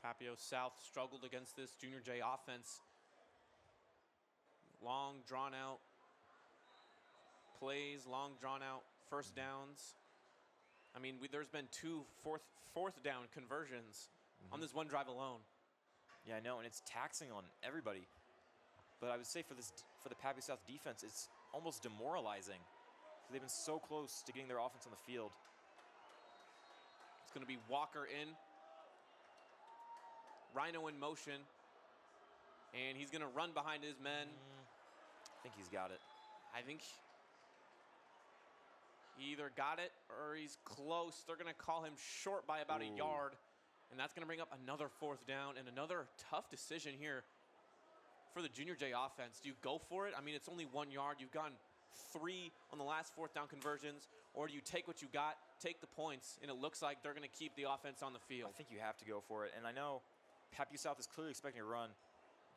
PrepPapioSouth struggled against this Junior J offense. Long, drawn-out plays, long, drawn-out first downs. I mean, there's been two fourth down conversions on this one drive alone. Yeah, I know, and it's taxing on everybody. But I would say for the PrepPapioSouth defense, it's almost demoralizing. They've been so close to getting their offense on the field. It's going to be Walker in. Rhino in motion. And he's going to run behind his men. I think he's got it. I think he either got it or he's close. They're going to call him short by about a yard. And that's going to bring up another fourth down and another tough decision here for the Junior J offense. Do you go for it? I mean, it's only 1 yard. You've gotten 3 on the last fourth down conversions. Or do you take what you got, take the points, and it looks like they're going to keep the offense on the field? I think you have to go for it. And I know PrepPapioSouth is clearly expecting a run.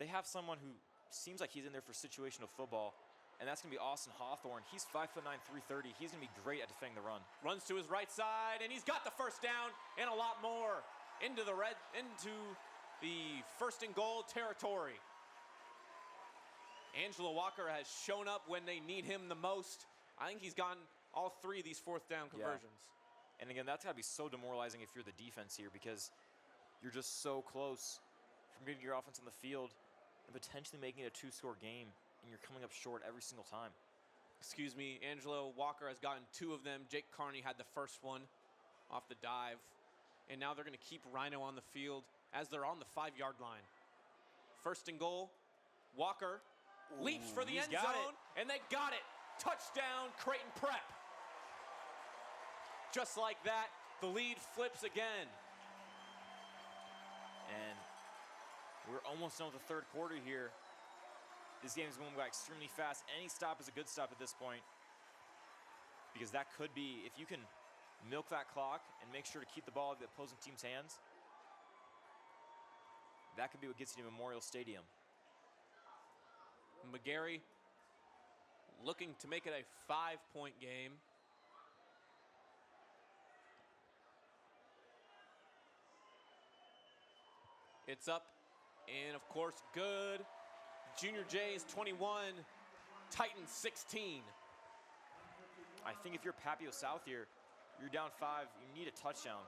They have someone who seems like he's in there for situational football, and that's going to be Austin Hawthorne. He's 5'9", 330. He's going to be great at defending the run. Runs to his right side, and he's got the first down and a lot more into the first and goal territory. Angelo Walker has shown up when they need him the most. I think he's gotten all 3 of these fourth down conversions. Yeah. And again, that's got to be so demoralizing if you're the defense here, because you're just so close from getting your offense on the field and potentially making it a 2-score game, and you're coming up short every single time. Excuse me, Angelo Walker has gotten 2 of them. Jake Carney had the first one off the dive. And now they're going to keep Rhino on the field as they're on the 5-yard line. First and goal, Walker leaps for the end zone, and they got it. Touchdown, Creighton Prep. Just like that, the lead flips again. And we're almost done with the third quarter here. This game is going by extremely fast. Any stop is a good stop at this point, because that could be, if you can milk that clock and make sure to keep the ball in the opposing team's hands, that could be what gets you to Memorial Stadium. McGarry looking to make it a 5-point game. It's up, and of course, good. Junior J's 21, Titans 16. I think if you're PrepPapioSouth here, you're down 5, you need a touchdown.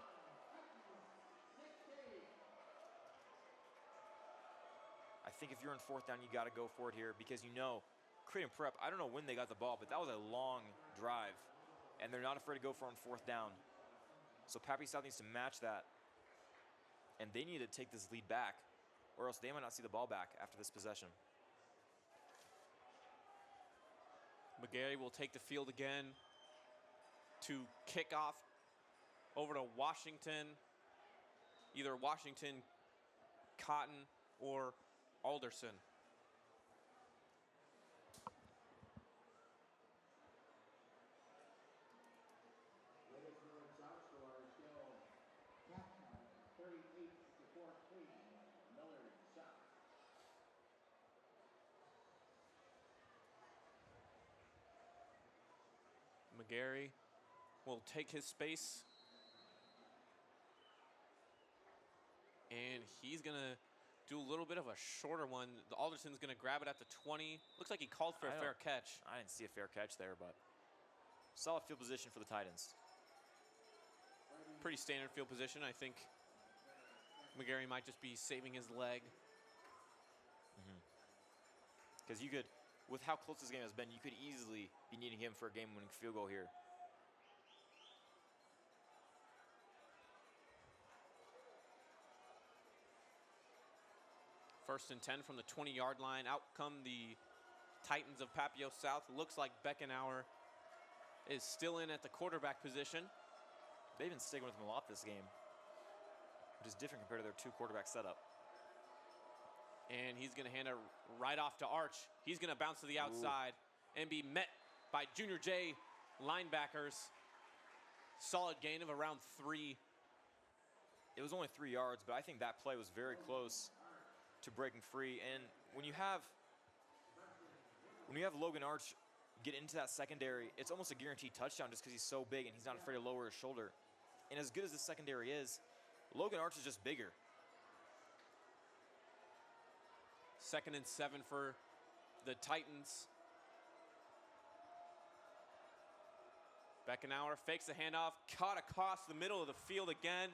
I think if you're in fourth down, you got to go for it here, because you know, Creighton Prep, I don't know when they got the ball, but that was a long drive, and they're not afraid to go for it on fourth down. So PrepPapioSouth needs to match that, and they need to take this lead back, or else they might not see the ball back after this possession. McGarry will take the field again to kick off over to Washington, either Washington, Cotton, or Alderson. McGarry will take his space, and he's going to do a little bit of a shorter one. The Alderson's going to grab it at the 20. Looks like he called for a fair catch. I didn't see a fair catch there, but solid field position for the Titans. Pretty standard field position. I think McGarry might just be saving his leg. Because you could, with how close this game has been, you could easily be needing him for a game-winning field goal here. First and 10 from the 20-yard line. Out come the Titans of PrepPapioSouth. Looks like Beckenauer is still in at the quarterback position. They've been sticking with him a lot this game, which is different compared to their 2-quarterback setup. And he's going to hand it right off to Arch. He's going to bounce to the outside and be met by Junior J linebackers. Solid gain of around 3. It was only 3 yards, but I think that play was very close to breaking free. And when you have Logan Arch get into that secondary, it's almost a guaranteed touchdown just because he's so big and he's not afraid to lower his shoulder. And as good as the secondary is, Logan Arch is just bigger. 2nd and 7 for the Titans. Beckenauer fakes the handoff, caught across the middle of the field again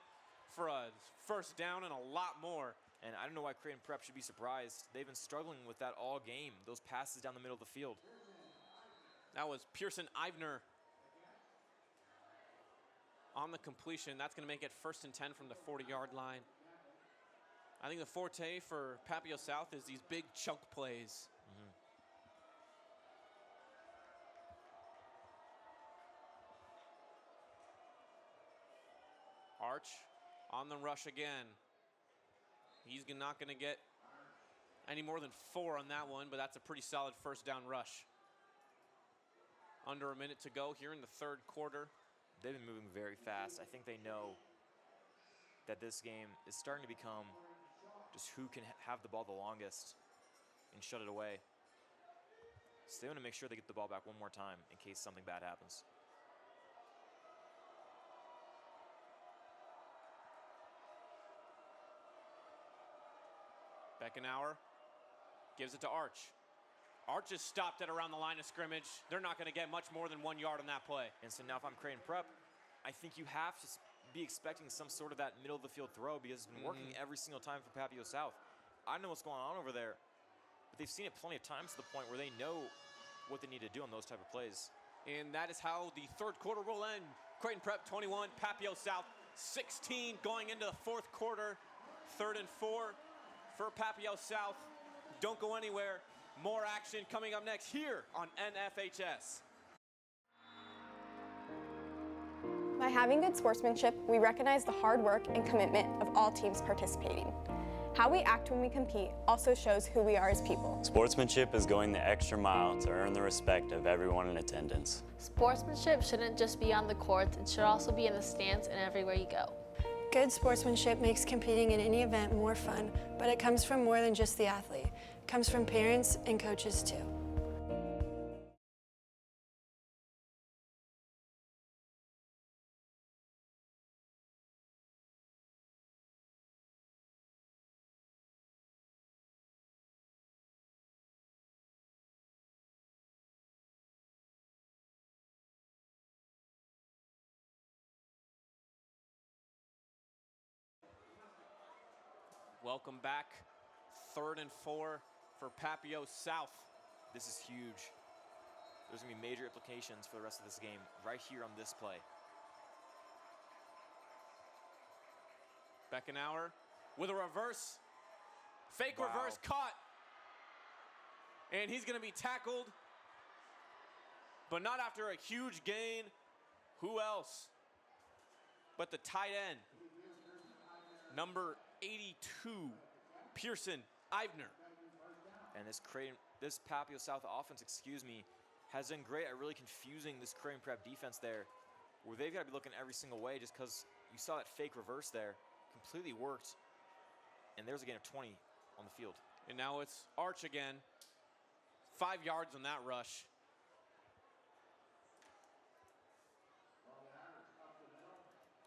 for a first down and a lot more. And I don't know why Creighton Prep should be surprised. They've been struggling with that all game, those passes down the middle of the field. That was Pearson Ivner on the completion. That's going to make it 1st and 10 from the 40-yard line. I think the forte for PrepPapioSouth is these big chunk plays. Arch on the rush again. He's not going to get any more than 4 on that one, but that's a pretty solid first down rush. Under a minute to go here in the 3rd quarter. They've been moving very fast. I think they know that this game is starting to become just who can have the ball the longest and shut it away. So they want to make sure they get the ball back one more time in case something bad happens. Beckenauer gives it to Arch. Arch is stopped at around the line of scrimmage. They're not going to get much more than 1 yard on that play. And so now if I'm Creighton Prep, I think you have to be expecting some sort of that middle of the field throw because it's been working every single time for PrepPapioSouth. I don't know what's going on over there, but they've seen it plenty of times to the point where they know what they need to do on those type of plays. And that is how the 3rd quarter will end. Creighton Prep 21, PrepPapioSouth 16 going into the 4th quarter. 3rd and 4 for PrepPapioSouth. Don't go anywhere. More action coming up next here on NFHS. By having good sportsmanship, we recognize the hard work and commitment of all teams participating. How we act when we compete also shows who we are as people. Sportsmanship is going the extra mile to earn the respect of everyone in attendance. Sportsmanship shouldn't just be on the court, it should also be in the stands and everywhere you go. Good sportsmanship makes competing in any event more fun, but it comes from more than just the athlete. It comes from parents and coaches too. Welcome back. 3rd and 4 for PrepPapioSouth. This is huge. There's going to be major implications for the rest of this game right here on this play. Beckenauer with a reverse. Fake Wow. reverse caught. And he's going to be tackled. But not after a huge gain. Who else but the tight end, number 82, Pearson Ivner. And this PrepPapioSouth offense, has done great at really confusing this Creighton Prep defense there, where they've got to be looking every single way just because you saw that fake reverse there. Completely worked. And there's a gain of 20 on the field. And now it's Arch again. 5 yards on that rush.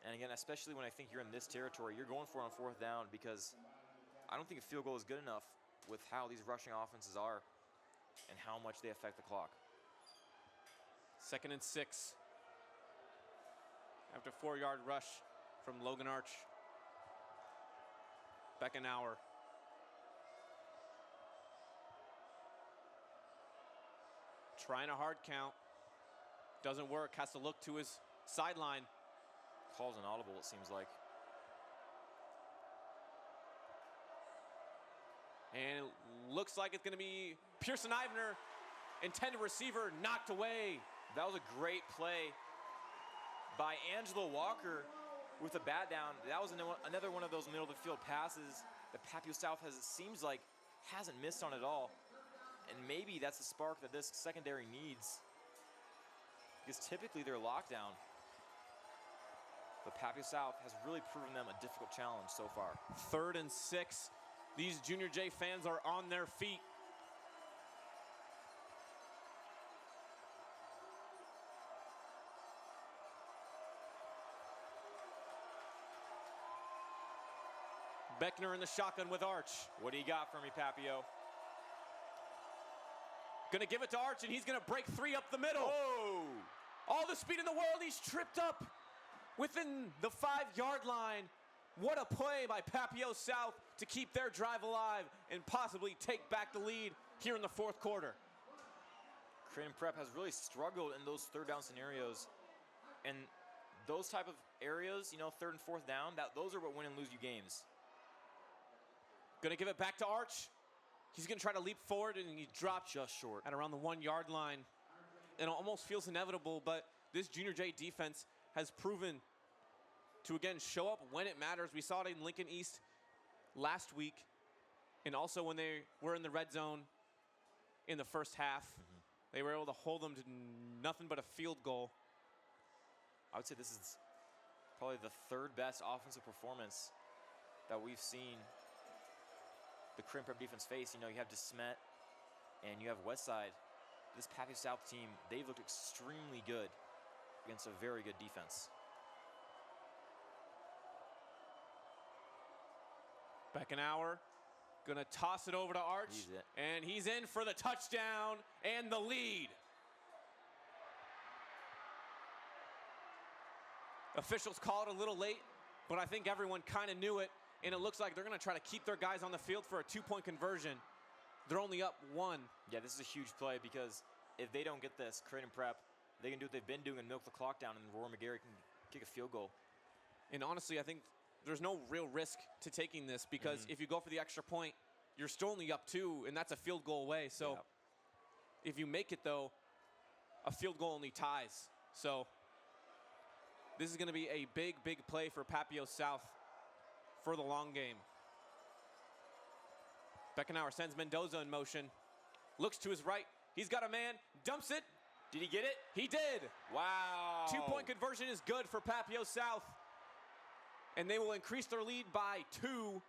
And again, especially when I think you're in this territory, you're going for it on 4th down because I don't think a field goal is good enough with how these rushing offenses are and how much they affect the clock. 2nd and 6. After 4-yard rush from Logan Arch. Beckenauer. Trying a hard count. Doesn't work. Has to look to his sideline. Calls an audible, it seems like. And it looks like it's going to be Pearson Ivner, intended receiver, knocked away. That was a great play by Angelo Walker with a bat down. That was another one of those middle of the field passes that PrepPapioSouth it seems like hasn't missed on at all. And maybe that's the spark that this secondary needs, because typically they're locked down. But PrepPapioSouth has really proven them a difficult challenge so far. 3rd and 6. These Junior J fans are on their feet. Beckner in the shotgun with Arch. What do you got for me, Papio? Gonna give it to Arch, and he's gonna break 3 up the middle. Oh! All the speed in the world, he's tripped up within the 5-yard line. What a play by PrepPapioSouth to keep their drive alive and possibly take back the lead here in the 4th quarter. Creighton Prep has really struggled in those 3rd down scenarios. And those type of areas, 3rd and 4th down, those are what win and lose you games. Gonna give it back to Arch. He's gonna try to leap forward, and he dropped Just short. at around the 1-yard line. It almost feels inevitable, but this Junior J defense has proven to, again, show up when it matters. We saw it in Lincoln East last week, and also when they were in the red zone in the first half. They were able to hold them to nothing but a field goal. I would say this is probably the 3rd best offensive performance that we've seen the Creighton Prep defense face. You have DeSmet and you have Westside. This PrepPapioSouth team, they've looked extremely good against a very good defense. Beckenauer gonna toss it over to Arch, and he's in for the touchdown and the lead. Officials call it a little late, but I think everyone kind of knew it, and it looks like they're gonna try to keep their guys on the field for a 2-point conversion. They're only up 1. Yeah, this is a huge play because if they don't get this, Creighton Prep, they can do what they've been doing and milk the clock down, and Rory McGarry can kick a field goal. And honestly, I think there's no real risk to taking this because if you go for the extra point, you're still only up 2, and that's a field goal away. So if you make it, though, a field goal only ties. So this is going to be a big, big play for PrepPapioSouth for the long game. Beckenauer sends Mendoza in motion. Looks to his right. He's got a man. Dumps it. Did he get it? He did. Wow. 2-point conversion is good for PrepPapioSouth. And they will increase their lead by 2